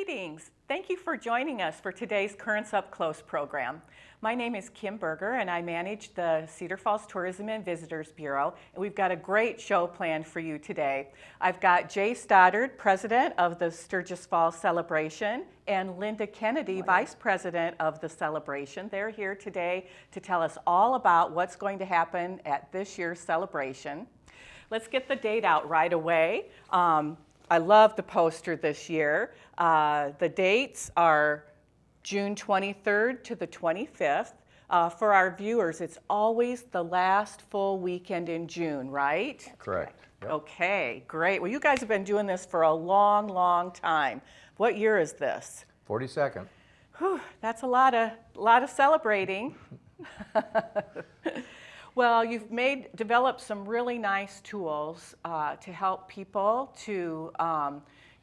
Greetings. Thank you for joining us for today's Currents Up Close program. My name is Kim Berger and I manage the Cedar Falls Tourism and Visitors Bureau, and we've got a great show planned for you today. I've got Jay Stoddard, President of the Sturgis Falls Celebration, and Linda Kennedy, Vice President of the celebration. They're here today to tell us all about what's going to happen at this year's celebration. Let's get the date out right away. I love the poster this year. The dates are June 23rd to the 25th. For our viewers, it's always the last full weekend in June, right? Correct. Yep. Okay, great. Well, you guys have been doing this for a long, long time. What year is this? 42nd. Whew, that's a lot of celebrating. Well, you've developed some really nice tools to help people to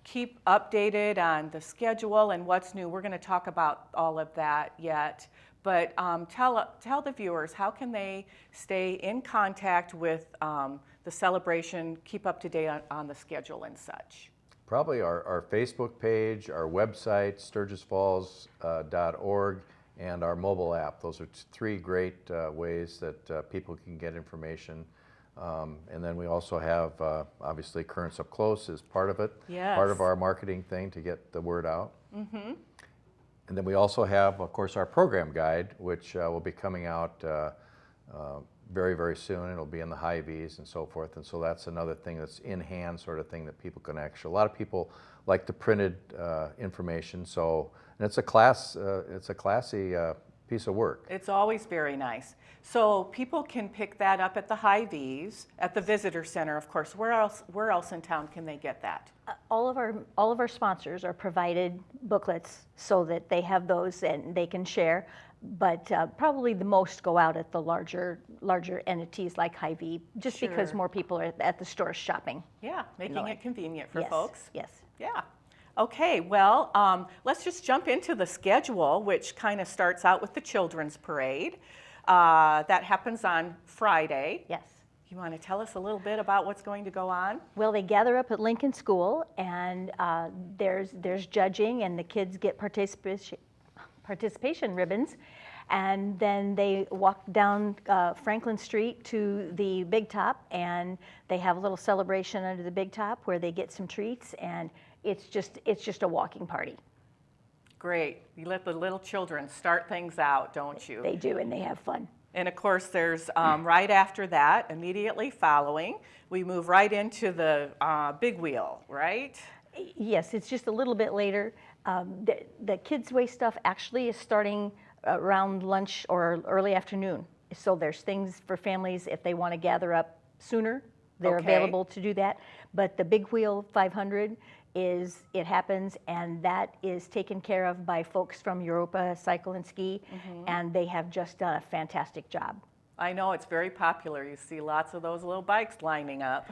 keep updated on the schedule and what's new. We're going to talk about all of that yet, but tell the viewers, how can they stay in contact with the celebration, keep up to date on the schedule and such? Probably our Facebook page, our website, sturgisfalls.org, and our mobile app. Those are three great ways that people can get information. And then we also have, obviously, Currents Up Close is part of it. Yes. Part of our marketing thing to get the word out. Mm-hmm. And then we also have, of course, our program guide, which will be coming out very, very soon. It'll be in the Hy-Vees and so forth. And so that's another thing that's in hand sort of thing that people can actually, a lot of people like the printed information. So, and it's a classy piece of work. It's always very nice. So people can pick that up at the Hy-Vees, at the Visitor Center, of course. Where else in town can they get that? All of our sponsors are provided booklets so that they have those and they can share. But probably the most go out at the larger entities like Hy-Vee, just Sure. because more people are at the stores shopping. Yeah, making it convenient for Yes, folks. yes. Yeah. Okay, well, let's just jump into the schedule, which kind of starts out with the Children's Parade. That happens on Friday. Yes. You want to tell us a little bit about what's going to go on? Well, they gather up at Lincoln School, and there's judging, and the kids get participation ribbons, and then they walk down Franklin Street to the Big Top, and they have a little celebration under the Big Top where they get some treats, and it's just a walking party. Great. You let the little children start things out, don't you? They do, and they have fun. And of course, there's right after that, immediately following, we move right into the big wheel, right? Yes, it's just a little bit later. The Kids Way stuff actually is starting around lunch or early afternoon. So there's things for families if they want to gather up sooner. They're Okay. available to do that. But the Big Wheel 500 it happens, and that is taken care of by folks from Europa Cycle and Ski, and they have just done a fantastic job. I know, it's very popular. You see lots of those little bikes lining up.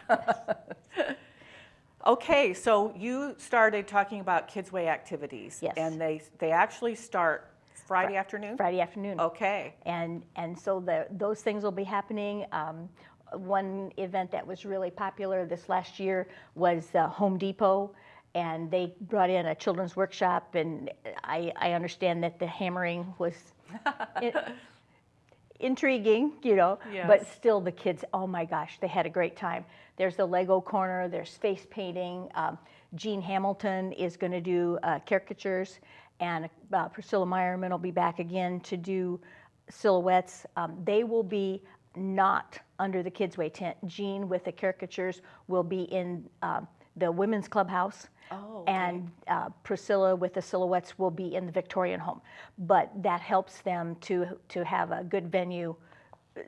Okay, so you started talking about Kids Way activities. Yes. And they actually start Friday afternoon? Friday afternoon. Okay. And so those things will be happening. One event that was really popular this last year was Home Depot, and they brought in a children's workshop, and I understand that the hammering was intriguing, Yes. but still the kids, oh my gosh, they had a great time. There's the Lego corner, there's face painting. Jean Hamilton is going to do caricatures, and Priscilla Meyerman will be back again to do silhouettes. They will be not under the Kids Way tent. Jean with the caricatures will be in the Women's Clubhouse. Oh, okay. And Priscilla with the silhouettes will be in the Victorian home. But that helps them to have a good venue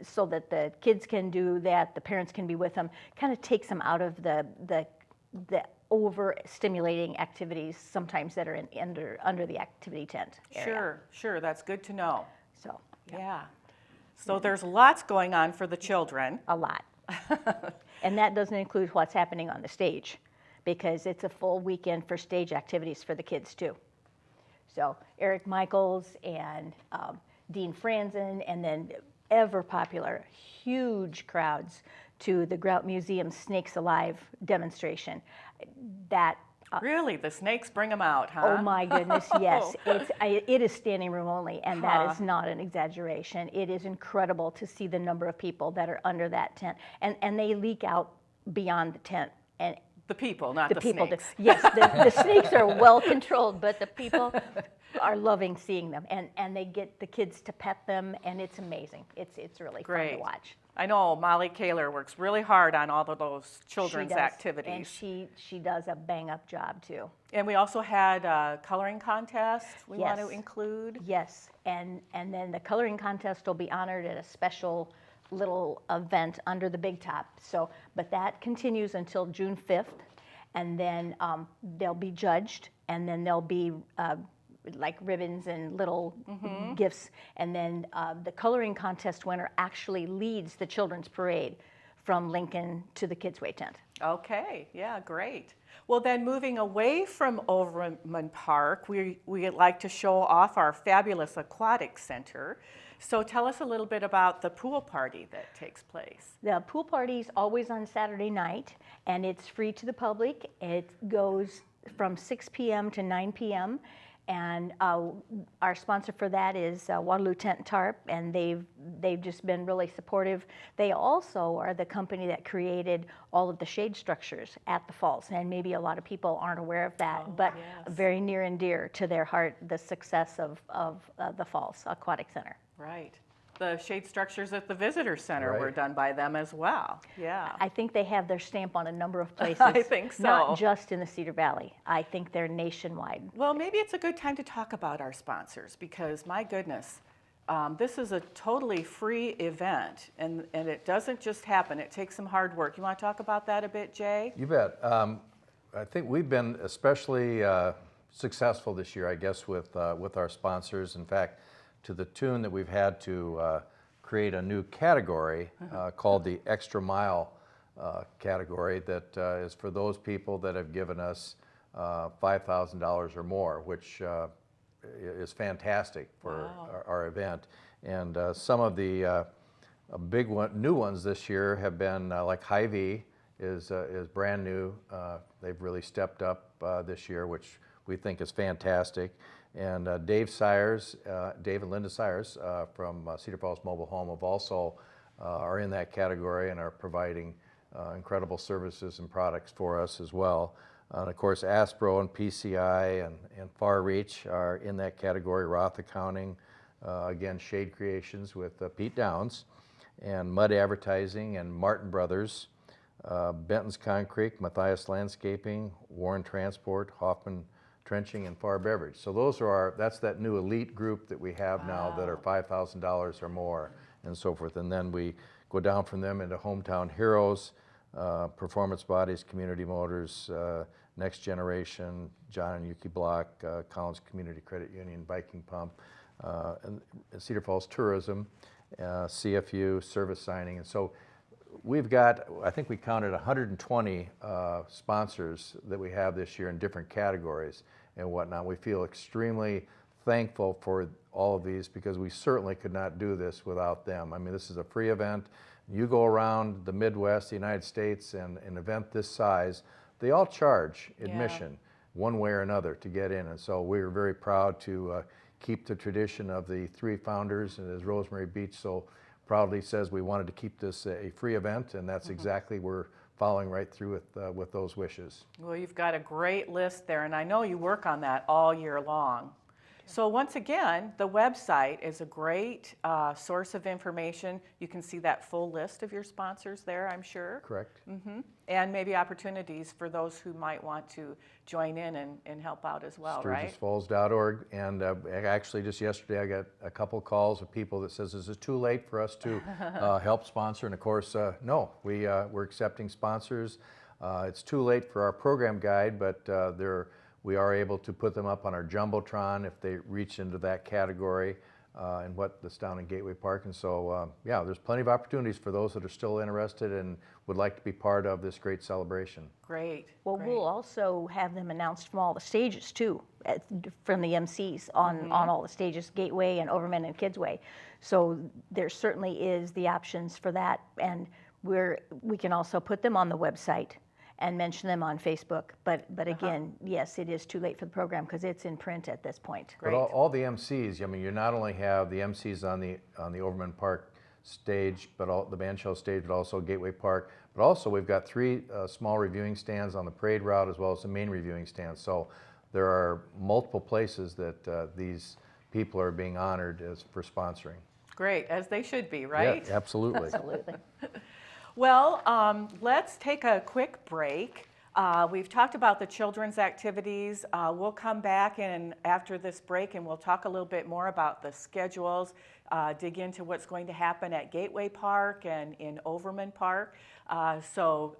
so that the kids can do that, the parents can be with them, kind of takes them out of the over-stimulating activities sometimes that are under the activity tent area. Sure, that's good to know. So, Yeah. So there's lots going on for the children. a lot. And that doesn't include what's happening on the stage, because it's a full weekend for stage activities for the kids too. So Eric Michaels and Dean Franzen, and then ever popular, huge crowds to the Grout Museum Snakes Alive demonstration. That Really? The snakes bring them out, huh? Oh my goodness, yes. It is standing room only, and that is Huh. not an exaggeration. It is incredible to see the number of people that are under that tent, and they leak out beyond the tent. And The people, not the the people do. snakes. Yes, the snakes are well controlled, but the people are loving seeing them, and they get the kids to pet them, and it's amazing. It's really fun Great. to watch. I know Molly Kaler works really hard on all of those She children's does, activities. and she does a bang up job too. And we also had a coloring contest we want to Yes. include. Yes, and then the coloring contest will be honored at a special little event under the big top. So, but that continues until June 5th, and then they'll be judged, and then there'll be like ribbons and little gifts, and then the coloring contest winner actually leads the children's parade from Lincoln to the Kids Way tent. Okay, yeah, great. Well, then moving away from Overman Park, we'd like to show off our fabulous aquatic center. So tell us a little bit about the pool party that takes place. The pool party is always on Saturday night, and it's free to the public. It goes from 6 p.m. to 9 p.m., and our sponsor for that is Waterloo Tent and Tarp, and they've just been really supportive. They also are the company that created all of the shade structures at the falls, and maybe a lot of people aren't aware of that, but yes. very near and dear to their heart, the success of the Falls Aquatic Center. Right. The shade structures at the visitor center Right. were done by them as well. Yeah. I think they have their stamp on a number of places. I think so. Not just in the Cedar Valley. I think they're nationwide. Well, maybe it's a good time to talk about our sponsors because, my goodness, this is a totally free event, and it doesn't just happen. It takes some hard work. You want to talk about that a bit, Jay? You bet. I think we've been especially successful this year, I guess, with our sponsors. In fact, to the tune that we've had to create a new category called the Extra Mile category that is for those people that have given us $5,000 or more, which is fantastic for our event. And some of the new ones this year have been like Hy-Vee is brand new. They've really stepped up this year, which we think is fantastic. And Dave and Linda Sires from Cedar Falls Mobile Home have also are in that category and are providing incredible services and products for us as well. And of course, Aspro and PCI and Far Reach are in that category. Roth Accounting, again, Shade Creations with Pete Downs, and Mud Advertising and Martin Brothers, Benton's Concrete, Matthias Landscaping, Warren Transport, Hoffman Trenching, and Far Beverage. So that's that new elite group that we have now that are $5,000 or more and so forth. And then we go down from them into Hometown Heroes, Performance Bodies, Community Motors, Next Generation, John and Yuki Block, Collins Community Credit Union, Biking Pump, and Cedar Falls Tourism, CFU, Service Signing. And so we've got, I think we counted 120 sponsors that we have this year in different categories and whatnot. We feel extremely thankful for all of these because we certainly could not do this without them. I mean, this is a free event. You go around the Midwest, the United States, and an event this size, they all charge admission one way or another to get in. And so we're very proud to keep the tradition of the three founders, and as Rosemary Beach so proudly says, we wanted to keep this a free event, and that's exactly we're following right through with those wishes. Well, you've got a great list there, and I know you work on that all year long. So once again, the website is a great source of information. You can see that full list of your sponsors there, I'm sure. Correct. And maybe opportunities for those who might want to join in and help out as well, right? SturgisFalls.org. And actually just yesterday I got a couple calls of people that says, is it too late for us to help sponsor? And of course, no, we're accepting sponsors. It's too late for our program guide, but we are able to put them up on our Jumbotron if they reach into that category and that's down in Gateway Park. And so, yeah, there's plenty of opportunities for those that are still interested and would like to be part of this great celebration. Great. Well, great. we'll also have them announced from all the stages too, from the MCs on all the stages, Gateway and Overman and Kidsway. So there certainly is the options for that, and we can also put them on the website. and mention them on Facebook. But again, yes, it is too late for the program because it's in print at this point. But all the MCs, I mean, you not only have the MCs on the Overman Park stage, but the band shell stage, but also Gateway Park. But also we've got 3 small reviewing stands on the parade route as well as the main reviewing stand. So there are multiple places that these people are being honored for sponsoring. Great, as they should be, right? Yeah, absolutely. Absolutely. Well, let's take a quick break. We've talked about the children's activities. We'll come back after this break and we'll talk a little bit more about the schedules, dig into what's going to happen at Gateway Park and in Overman Park. So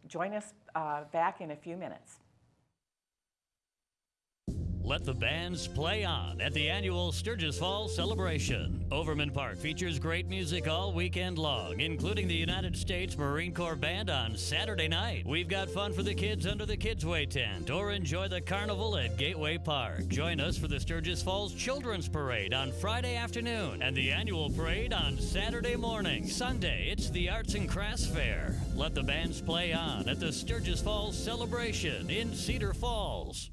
join us back in a few minutes. Let the bands play on at the annual Sturgis Fall celebration. Overman Park features great music all weekend long, including the United States Marine Corps Band on Saturday night. We've got fun for the kids under the Kidsway tent, or enjoy the carnival at Gateway Park. Join us for the Sturgis Falls Children's Parade on Friday afternoon and the annual parade on Saturday morning. Sunday, it's the Arts and Crafts Fair. Let the bands play on at the Sturgis Falls celebration in Cedar Falls.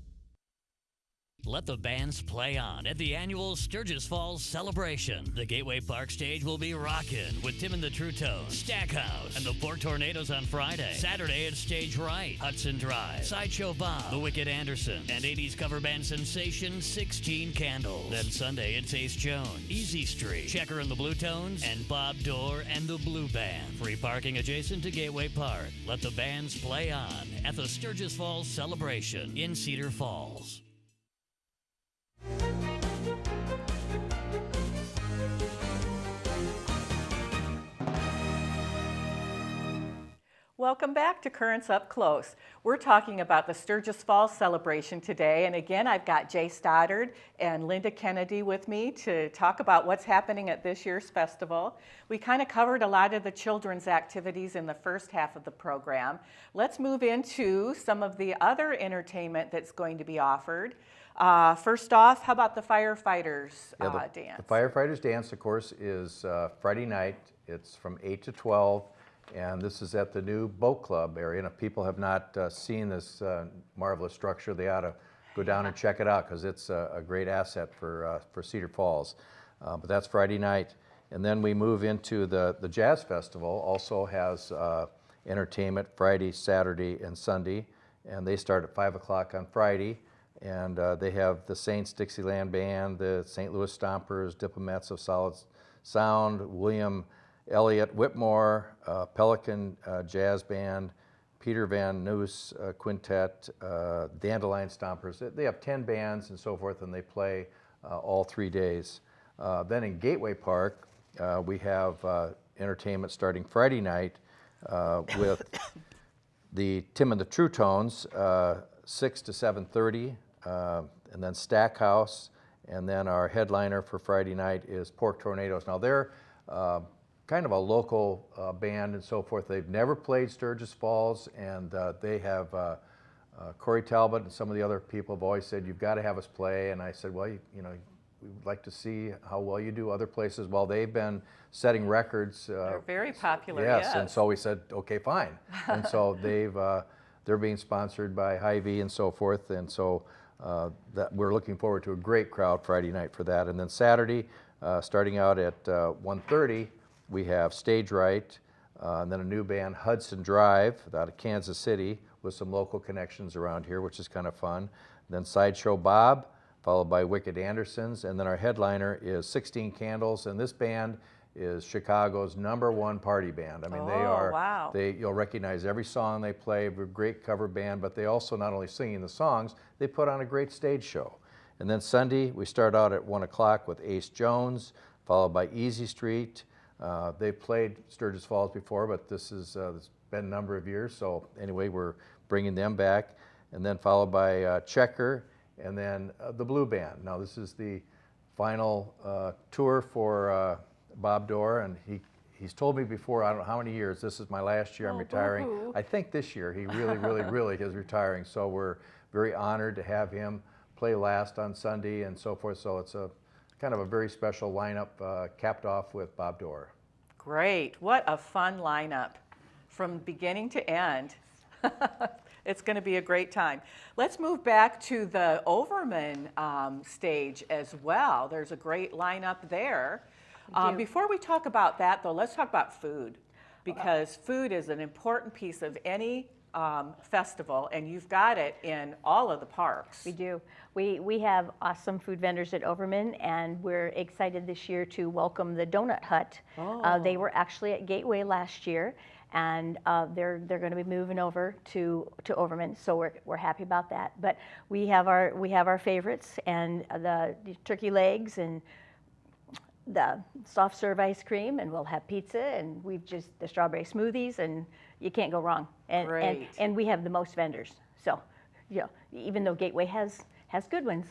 Let the bands play on at the annual Sturgis Falls celebration. The Gateway Park stage will be rockin' with Tim and the True Tones, Stackhouse, and the Pork Tornadoes on Friday. Saturday it's Stage Right, Hudson Drive, Sideshow Bob, The Wicked Anderson, and 80s cover band sensation 16 Candles. Then Sunday it's Ace Jones, Easy Street, Checker and the Blue Tones, and Bob Dorr and the Blue Band. Free parking adjacent to Gateway Park. Let the bands play on at the Sturgis Falls celebration in Cedar Falls. Welcome back to Currents Up Close. We're talking about the Sturgis Falls celebration today, and again I've got Jay Stoddard and Linda Kennedy with me to talk about what's happening at this year's festival. We kind of covered a lot of the children's activities in the first half of the program. Let's move into some of the other entertainment that's going to be offered. First off, how about the firefighters dance? The firefighters dance, of course, is Friday night. It's from 8 to 12. And this is at the new boat club area. And if people have not seen this marvelous structure, they ought to go down and check it out because it's a great asset for Cedar Falls. But that's Friday night. And then we move into the Jazz Festival, also has entertainment Friday, Saturday, and Sunday. And they start at 5 o'clock on Friday. And they have the Saints Dixieland Band, the St. Louis Stompers, Diplomats of Solid Sound, William Elliott Whitmore, Pelican Jazz Band, Peter Van Noos Quintet, Dandelion Stompers. They have 10 bands and so forth, and they play all 3 days. Then in Gateway Park, we have entertainment starting Friday night with the Tim and the True Tones, 6 to 7:30, and then Stackhouse, and then our headliner for Friday night is Pork Tornadoes. Now they're kind of a local band and so forth. They've never played Sturgis Falls, and they have Corey Talbot and some of the other people have always said, you've got to have us play. And I said, well, you know, we would like to see how well you do other places. Well, they've been setting records. They're very popular, yes. And so we said, okay, fine. And so they're being sponsored by Hy-Vee and so forth. And so that we're looking forward to a great crowd Friday night for that. And then Saturday, starting out at 1:30, we have Stage Right, and then a new band, Hudson Drive, out of Kansas City, with some local connections around here, which is kind of fun. Then Sideshow Bob, followed by Wicked Andersons, and then our headliner is 16 Candles, and this band is Chicago's #1 party band. I mean, wow. You'll recognize every song they play. They're a great cover band, but they also not only singing the songs, they put on a great stage show. And then Sunday, we start out at 1 o'clock with Ace Jones, followed by Easy Street. They've played Sturgis Falls before, but this has it's been a number of years. So anyway, we're bringing them back. And then followed by Checker, and then the Blue Band. Now this is the final tour for Bob Dorr, and he's told me before, I don't know how many years, this is my last year, I'm retiring. Boo-hoo. I think this year he really is retiring. So we're very honored to have him play last on Sunday and so forth. So it's a kind of a very special lineup, capped off with Bob Dorr. Great. What a fun lineup from beginning to end. It's going to be a great time. Let's move back to the Overman stage as well. There's a great lineup there. Before we talk about that, though, let's talk about food, because food is an important piece of any festival, and you've got it in all of the parks. We do. We have awesome food vendors at Overman, and we're excited this year to welcome the Donut Hut. They were actually at Gateway last year, and they're going to be moving over to Overman, so we're happy about that. But we have our favorites, and the turkey legs and the soft serve ice cream, and we'll have pizza, and the strawberry smoothies, and you can't go wrong. And we have the most vendors. So, even though Gateway has good ones,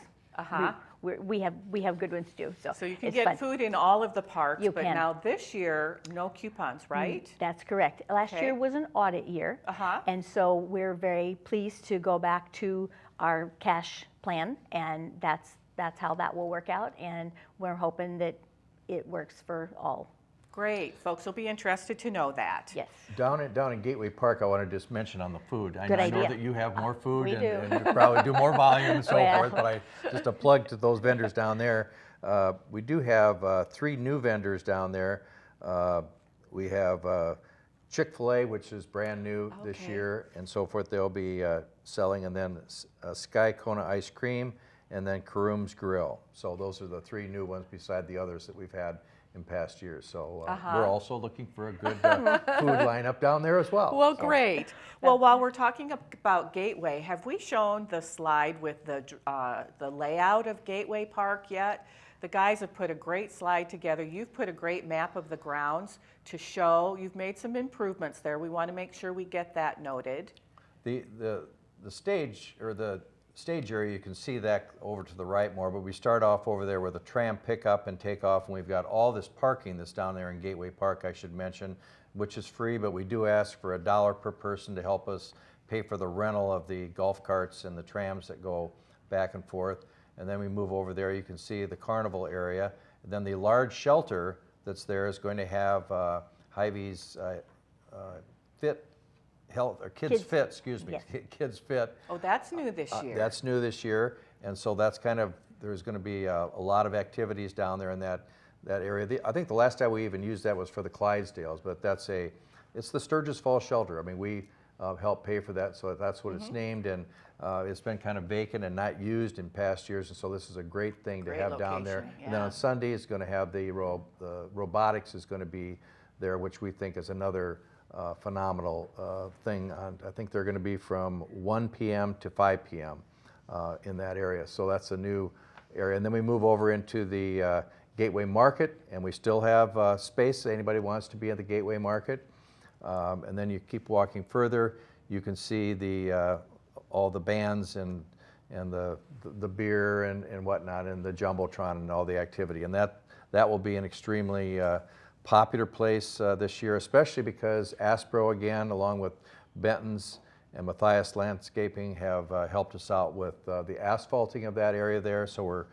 we have good ones too. So you can it's get fun. food in all of the parks, You but can. now this year, no coupons, right? That's correct. Last Okay. year was an audit year, and so we're very pleased to go back to our cash plan, and that's how that will work out, and we're hoping that it works for all. Great. Folks will be interested to know that. Yes. Down in Gateway Park, I want to just mention on the food. Good I know idea. that you have more food we do. and you probably do more volume and so Yeah. forth, but just a plug to those vendors down there. We do have 3 new vendors down there. We have Chick-fil-A, which is brand new this Okay. year, and so forth. They'll be selling, and then Sky Kona Ice Cream, and then Karum's Grill. So those are the 3 new ones beside the others that we've had in past years. So we're also looking for a good food lineup down there as well. Well, So- great. Well, while we're talking about Gateway, have we shown the slide with the layout of Gateway Park yet? The guys have put a great slide together. You've put a great map of the grounds to show. You've made some improvements there. We want to make sure we get that noted. The stage, or the stage area, you can see that over to the right more, but we start off over there where the tram pickup and takeoff, and we've got all this parking that's down there in Gateway Park, I should mention, which is free, but we do ask for $1 per person to help us pay for the rental of the golf carts and the trams that go back and forth. And then we move over there, you can see the carnival area. And then the large shelter that's there is going to have Hy-Vee's Fit Health, or Kids Fit, excuse me, Yes. Kids Fit. Oh, that's new this year. That's new this year, and so that's there's going to be a lot of activities down there in that area. I think the last time we even used that was for the Clydesdales, but it's the Sturgis Fall Shelter. I mean, we help pay for that, so that's what it's named, and it's been kind of vacant and not used in past years, and so this is a great thing to have down there. location, And then yeah. on Sunday, it's going to have the robotics is going to be there, which we think is another phenomenal thing. I think they're going to be from 1 p.m. to 5 p.m. In that area. So that's a new area. And then we move over into the Gateway Market, and we still have space. Anybody wants to be at the Gateway Market. And then you keep walking further, you can see all the bands and the beer and whatnot, and the Jumbotron and all the activity. And that will be an extremely popular place this year, especially because Aspro, again, along with Benton's and Matthias Landscaping, have helped us out with the asphalting of that area there. So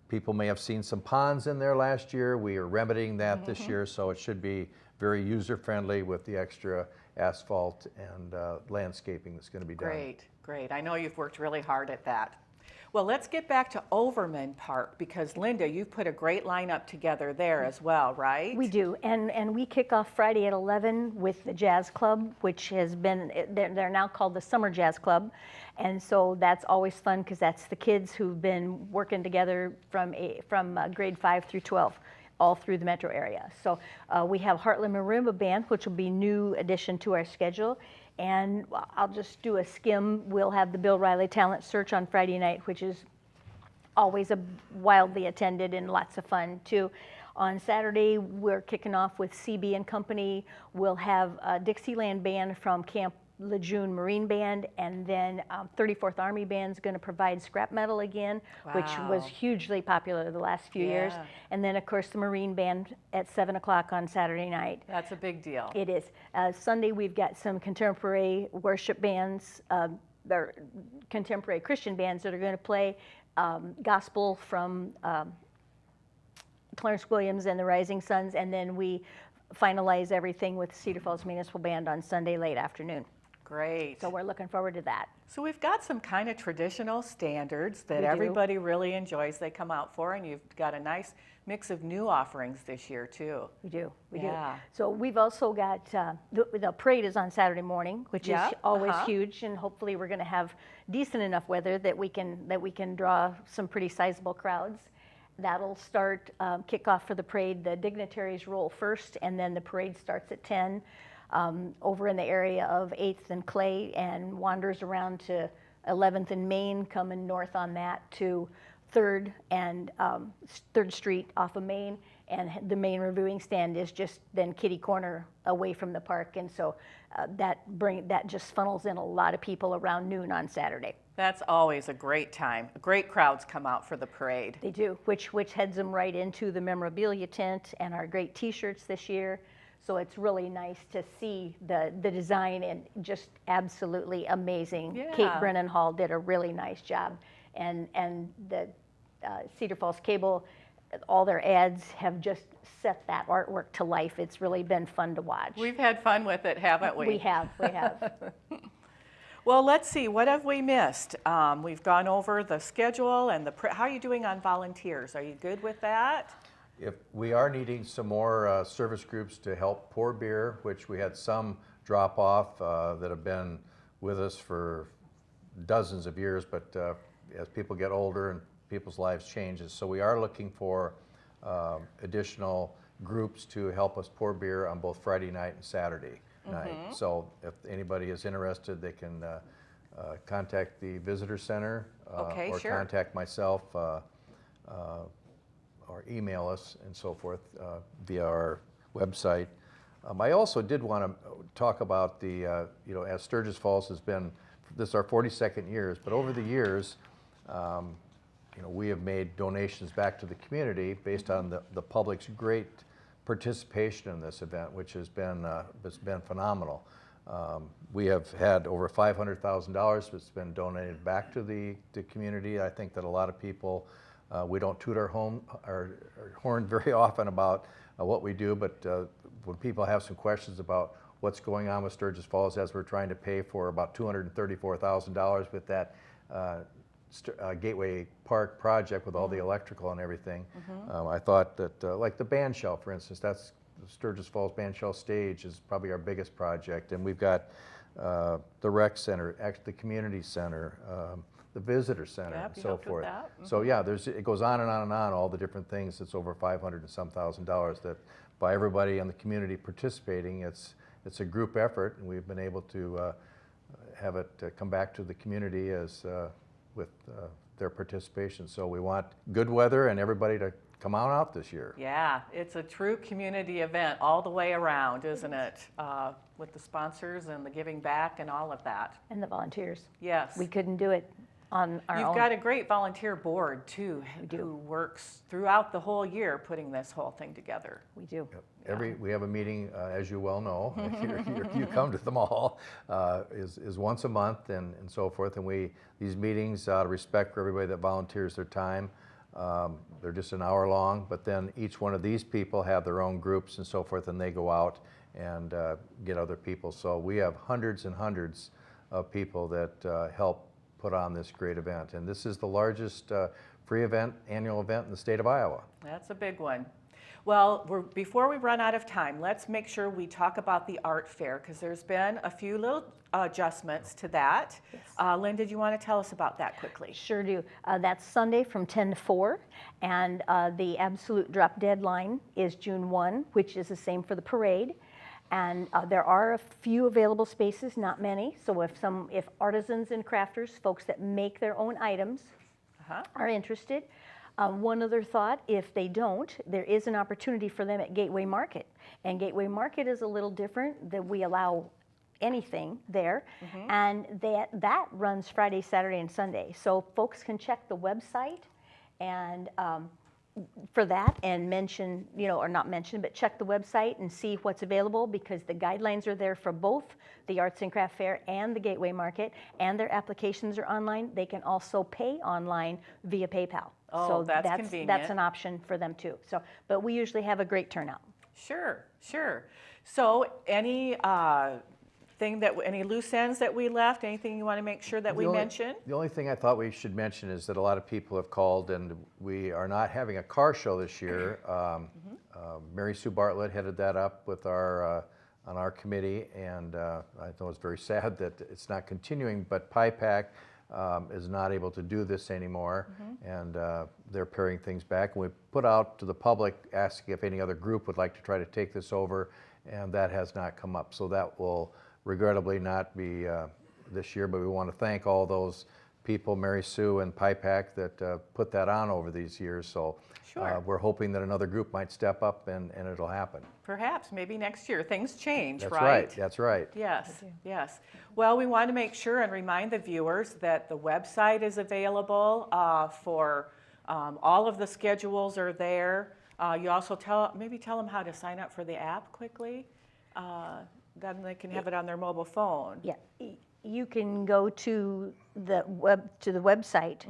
people may have seen some ponds in there last year. We are remedying that this year, so it should be very user-friendly with the extra asphalt and landscaping that's going to be done. Great, great. I know you've worked really hard at that. Well, let's get back to Overman Park, because Linda, you've put a great lineup together there as well, right? We do, and we kick off Friday at 11 with the Jazz Club, which has been, they're now called the Summer Jazz Club, and so that's always fun because that's the kids who've been working together from grade 5 through 12, all through the metro area. So we have Heartland Marimba Band, which will be new addition to our schedule. And I'll just do a skim. We'll have the Bill Riley Talent Search on Friday night, which is always wildly attended and lots of fun too. On Saturday, we're kicking off with CB and Company. We'll have a Dixieland Band from Camp Lejeune Marine Band, and then 34th Army Band's going to provide scrap metal again, which was Wow. hugely popular the last few years. Yeah. And then, of course, the Marine Band at 7 o'clock on Saturday night. That's a big deal. It is. Sunday, we've got some contemporary worship bands, they're contemporary Christian bands that are going to play gospel from Clarence Williams and the Rising Suns, and then we finalize everything with Cedar Falls Municipal Band on Sunday late afternoon. Great. So we're looking forward to that. So we've got some kind of traditional standards that We do. everybody really enjoys, they come out for, and you've got a nice mix of new offerings this year too. We do. Yeah. So we've also got, the parade is on Saturday morning, which Yeah, is always uh-huh. huge, and hopefully we're going to have decent enough weather that we can draw some pretty sizable crowds. That'll start, kick off for the parade. The dignitaries roll first, and then the parade starts at 10 over in the area of 8th and Clay, and wanders around to 11th and Main, coming north on that to 3rd and 3rd Street off of Main, and the main reviewing stand is just then kitty corner away from the park, and so that just funnels in a lot of people around noon on Saturday. That's always a great time. Great crowds come out for the parade. They do, which heads them right into the memorabilia tent and our great T-shirts this year. So it's really nice to see the design, and just absolutely amazing. Yeah. Kate Brennan Hall did a really nice job, and the Cedar Falls Cable, all their ads have just set that artwork to life. It's really been fun to watch. We've had fun with it, haven't we? We have. Well, let's see, what have we missed? We've gone over the schedule and how are you doing on volunteers? Are you good with that? If we are needing some more service groups to help pour beer, which we had some drop off that have been with us for dozens of years, but as people get older and people's lives changes, so we are looking for additional groups to help us pour beer on both Friday night and Saturday night. So if anybody is interested, they can contact the visitor center Okay, or sure. contact myself or email us and so forth via our website. I also did want to talk about the, as Sturgis Falls has been, this is our 42nd years, but over the years, we have made donations back to the community based on the public's great participation in this event, which has been phenomenal. We have had over $500,000 that's been donated back to the community. I think that a lot of people, we don't toot our horn very often about what we do, but when people have some questions about what's going on with Sturgis Falls, as we're trying to pay for about $234,000 with that Gateway Park project with all the electrical and everything, I thought that, like the band shell, for instance, that's the Sturgis Falls Band Shell Stage is probably our biggest project, and we've got the rec center, the community center, the visitor center, Yep, and you so helped with forth. that. So yeah, it goes on and on and on, all the different things. It's over $500 and some thousand that by everybody in the community participating, it's a group effort, and we've been able to have it come back to the community as with their participation. So we want good weather and everybody to come on out this year. Yeah, it's a true community event all the way around, isn't it? With the sponsors and the giving back and all of that. And the volunteers. Yes. We couldn't do it on our own. You've got a great volunteer board too, who works throughout the whole year putting this whole thing together. We do. Yep. We have a meeting, as you well know, if you come to them all, is once a month and so forth. And these meetings, out of respect for everybody that volunteers their time, they're just an hour long. But then each one of these people have their own groups and so forth, and they go out and get other people. So we have hundreds and hundreds of people that help put on this great event. And this is the largest free annual event in the state of Iowa. That's a big one. Well, before we run out of time, let's make sure we talk about the art fair, because there's been a few little adjustments to that. Yes. Lynn, did you want to tell us about that quickly? Sure do. That's Sunday from 10 to 4, and the absolute drop deadline is June 1, which is the same for the parade. And there are a few available spaces, not many. So if artisans and crafters, folks that make their own items, are interested. One other thought, if they don't, there is an opportunity for them at Gateway Market. And Gateway Market is a little different, that we allow anything there. And that runs Friday, Saturday, and Sunday. So folks can check the website and for that and mention, or not mention, but check the website and see what's available, because the guidelines are there for both the Arts and Craft Fair and the Gateway Market, and their applications are online. They can also pay online via PayPal. Oh, so that's convenient. That's an option for them too. So, but we usually have a great turnout. Sure, sure. So any anything any loose ends that we left? Anything you want to make sure that we mention? The only thing I thought we should mention is that a lot of people have called, and we are not having a car show this year. Mary Sue Bartlett headed that up with on our committee, and I know it's very sad that it's not continuing, but PIPAC is not able to do this anymore, and they're paring things back. And we put out to the public asking if any other group would like to try to take this over, and that has not come up. So that will regrettably not be this year, but we want to thank all those people, Mary Sue and PIPAC, that put that on over these years. So we're hoping that another group might step up and it'll happen. Perhaps, maybe next year. Things change, That's right? That's right. Yes, yes. Well, we want to make sure and remind the viewers that the website is available for all of the schedules are there. You also maybe tell them how to sign up for the app quickly. Then they can have it on their mobile phone. Yeah, you can go to the website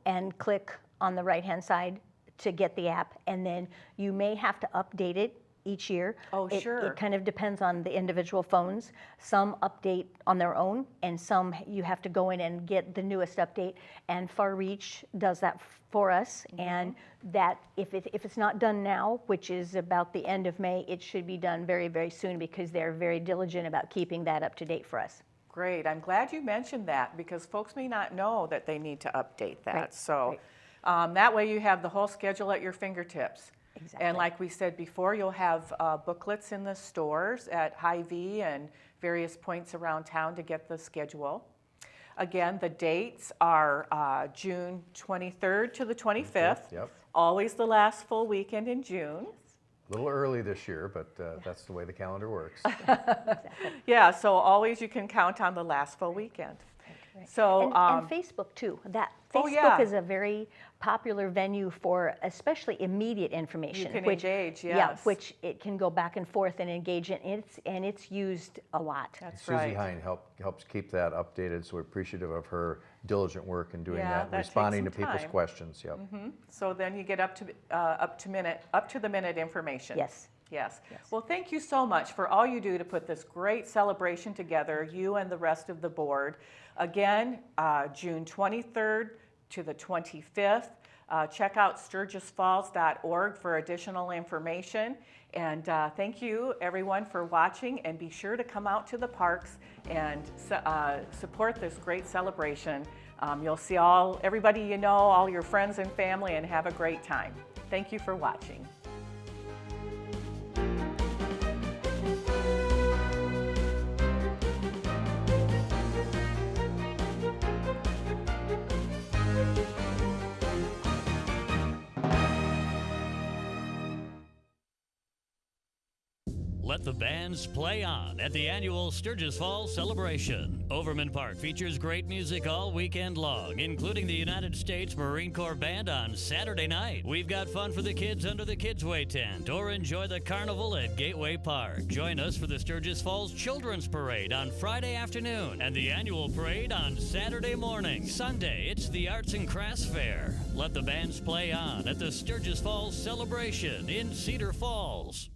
and click on the right-hand side to get the app, and then you may have to update it each year. Oh, sure. It kind of depends on the individual phones. Some update on their own, and some you have to go in and get the newest update. And Far Reach does that for us. And that if it's not done now, which is about the end of May, it should be done very, very soon, because they're very diligent about keeping that up to date for us. Great. I'm glad you mentioned that, because folks may not know that they need to update that. Right. So that way you have the whole schedule at your fingertips. Exactly. And like we said before, you'll have booklets in the stores at Hy-Vee and various points around town to get the schedule. Again, the dates are June 23rd to the 25th. Yep. Always the last full weekend in June. A little early this year, but that's the way the calendar works. Yeah, so always you can count on the last full weekend. Right. So, and Facebook too. Facebook is a very popular venue for especially immediate information. You can engage, yes. Yeah, which it can go back and forth and engage in. And it's used a lot. That's Susie right. Hine helps keep that updated, so we're appreciative of her diligent work in doing Yeah, that, that responding to takes some people's time. questions. Yep. So then you get up to the minute information. Yes. Yes. Well, thank you so much for all you do to put this great celebration together, you and the rest of the board. Again, June 23rd to the 25th. Check out sturgisfalls.org for additional information. And thank you, everyone, for watching. And be sure to come out to the parks and support this great celebration. You'll see everybody you know, all your friends and family, and have a great time. Thank you for watching. Let the bands play on at the annual Sturgis Falls celebration. Overman Park features great music all weekend long, including the United States Marine Corps Band on Saturday night. We've got fun for the kids under the Kidsway tent, or enjoy the carnival at Gateway Park. Join us for the Sturgis Falls Children's Parade on Friday afternoon and the annual parade on Saturday morning. Sunday, it's the Arts and Crafts Fair. Let the bands play on at the Sturgis Falls celebration in Cedar Falls.